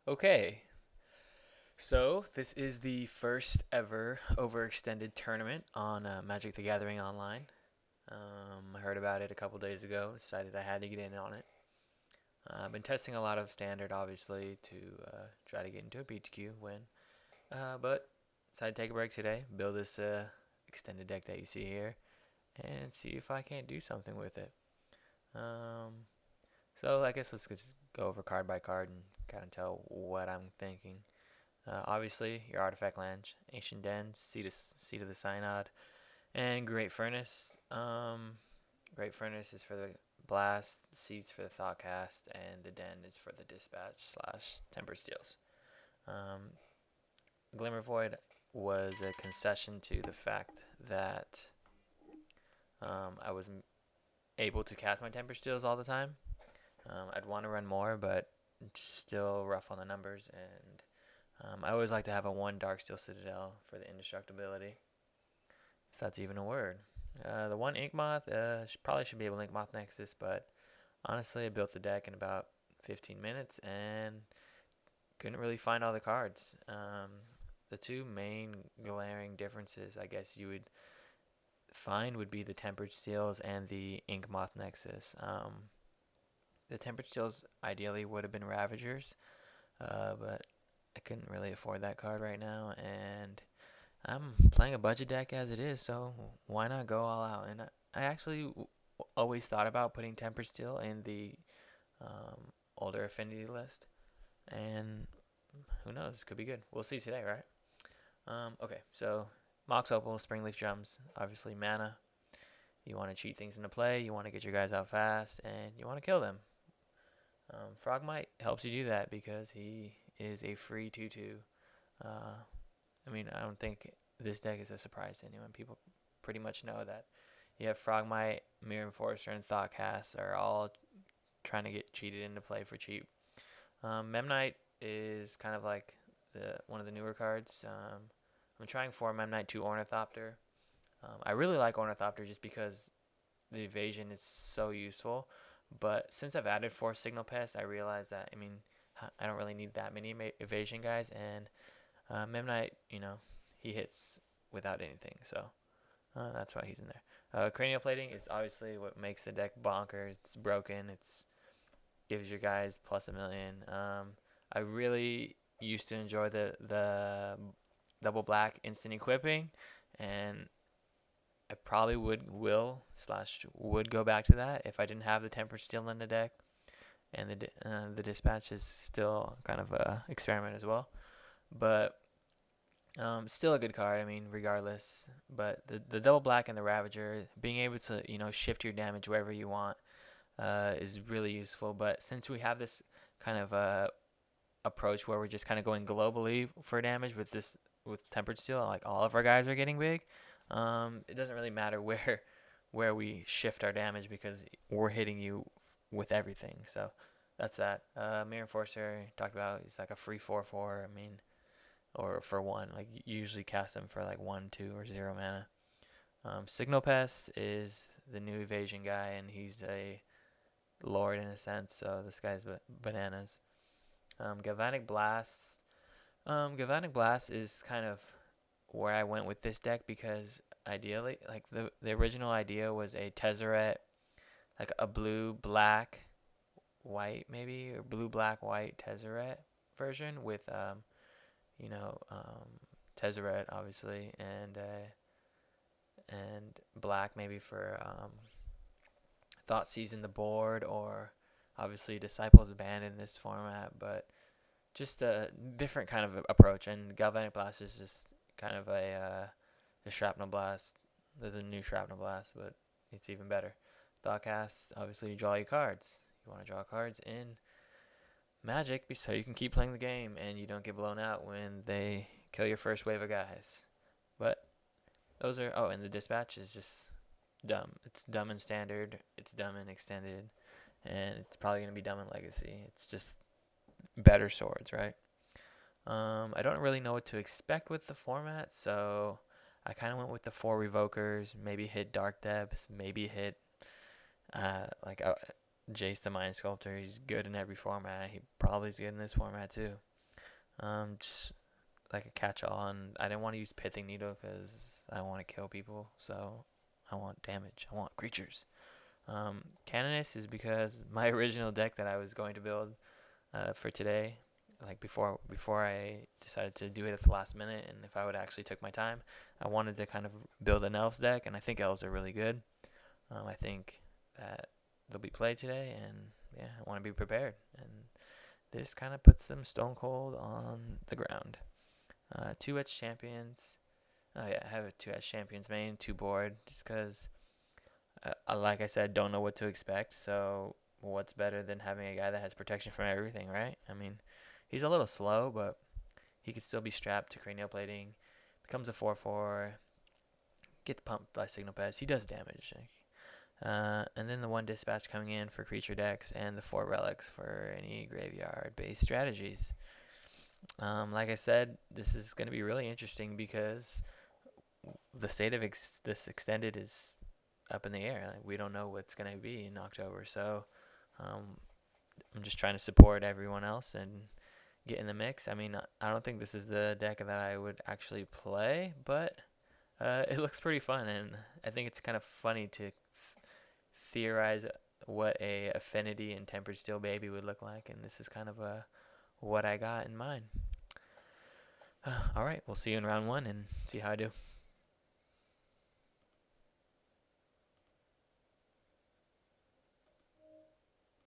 Okay, so this is the first ever overextended tournament on Magic the Gathering Online. I heard about it a couple days ago, decided I had to get in on it. I've been testing a lot of standard, obviously, to try to get into a BTQ win, but decided to take a break today, build this extended deck that you see here, and see if I can't do something with it. Um, so I guess let's just go over card by card and kind of tell what I'm thinking. Obviously, your artifact lands, Ancient Dens, Seat of the Synod, and Great Furnace. Great Furnace is for the blast, the Seats for the Thoughtcast, and the Den is for the dispatch slash Tempered Steels. Um, Glimmer Void was a concession to the fact that I wasn't able to cast my Tempered Steels all the time. I'd want to run more, but still rough on the numbers, and I always like to have a one Darksteel Citadel for the indestructibility, if that's even a word. The one Ink Moth, probably should be able to Ink Moth Nexus, but honestly, I built the deck in about 15 minutes and couldn't really find all the cards. The two main glaring differences, I guess you would find, would be the Tempered Steels and the Ink Moth Nexus. The Tempered Steels ideally would have been Ravagers, but I couldn't really afford that card right now, and I'm playing a budget deck as it is, so why not go all out? And I actually always thought about putting Temper Steel in the older Affinity list, and who knows, could be good. We'll see today, right? Okay, so Mox Opal, Springleaf Drums, obviously mana. You want to cheat things into play, you want to get your guys out fast, and you want to kill them. Frogmite helps you do that because he is a free 2-2. I don't think this deck is a surprise to anyone. People pretty much know that. You have Frogmite, Mirror Enforcer, and Thoughtcast are all trying to get cheated into play for cheap. Memnite is kind of like one of the newer cards. I'm trying for Memnite to Ornithopter. I really like Ornithopter just because the evasion is so useful. But since I've added 4 Signal Pests, I realize that, I don't really need that many evasion guys, and Memnite, he hits without anything, so that's why he's in there. Cranial Plating is obviously what makes the deck bonkers. It's broken. It's gives your guys plus 1,000,000. I really used to enjoy the double black instant equipping, and I probably would go back to that if I didn't have the temper steel in the deck, and the dispatch is still kind of a experiment as well, but still a good card. Regardless. But the double black and the Ravager, being able to shift your damage wherever you want, is really useful. But since we have this kind of approach where we're just kind of going globally for damage with Tempered Steel, like all of our guys are getting big, it doesn't really matter where we shift our damage because we're hitting you with everything. So that's that. Mirror Enforcer talked about. It's like a free 4/4. Or for one. Like you usually cast them for like 1, 2, or 0 mana. Signal Pest is the new evasion guy, and he's a lord in a sense. So this guy's bananas. Galvanic Blast. Galvanic Blast is kind of where I went with this deck because ideally, like the original idea was a Tezzeret, like a blue black white maybe, or blue black white Tezzeret version with you know, um, Tezzeret obviously, and black maybe for Thoughtseize in the board, or obviously Disciples Band in this format, but just a different kind of approach. And Galvanic Blast is just kind of a Shrapnel Blast, the new Shrapnel Blast, but it's even better. Thoughtcast, obviously you draw your cards. You want to draw cards in Magic so you can keep playing the game and you don't get blown out when they kill your first wave of guys. But those are and the dispatch is just dumb. It's dumb in standard, it's dumb in extended, and it's probably gonna be dumb in legacy. It's just better swords, right? I don't really know what to expect with the format, so I kind of went with the 4 revokers. Maybe hit Dark Depths, maybe hit like Jace the Mind Sculptor. He's good in every format. He probably is good in this format too. Just like a catch-all, and I didn't want to use Pithing Needle because I want to kill people, so I want damage. I want creatures. Canonist is because my original deck that I was going to build for today, like before I decided to do it at the last minute, and if I would actually took my time, I wanted to kind of build an elves deck, and I think elves are really good. I think that they'll be played today, and yeah, I want to be prepared. And this kind of puts them stone cold on the ground. Two edge champions. Oh yeah, I have a two edge champions main, two board, just because, like I said, don't know what to expect. So what's better than having a guy that has protection from everything, right? I mean, he's a little slow, but he could still be strapped to cranial plating. Becomes a 4/4. Gets pumped by signal pass. He does damage. And then the one dispatch coming in for creature decks, and the four relics for any graveyard-based strategies. Like I said, this is going to be really interesting because the state of this extended is up in the air. Like, we don't know what's going to be in October, so um, I'm just trying to support everyone else and get in the mix. I mean, I don't think this is the deck that I would actually play, but it looks pretty fun, and I think it's kind of funny to theorize what a Affinity and Tempered Steel Baby would look like, and this is kind of what I got in mind. All right, we'll see you in round one and see how I do.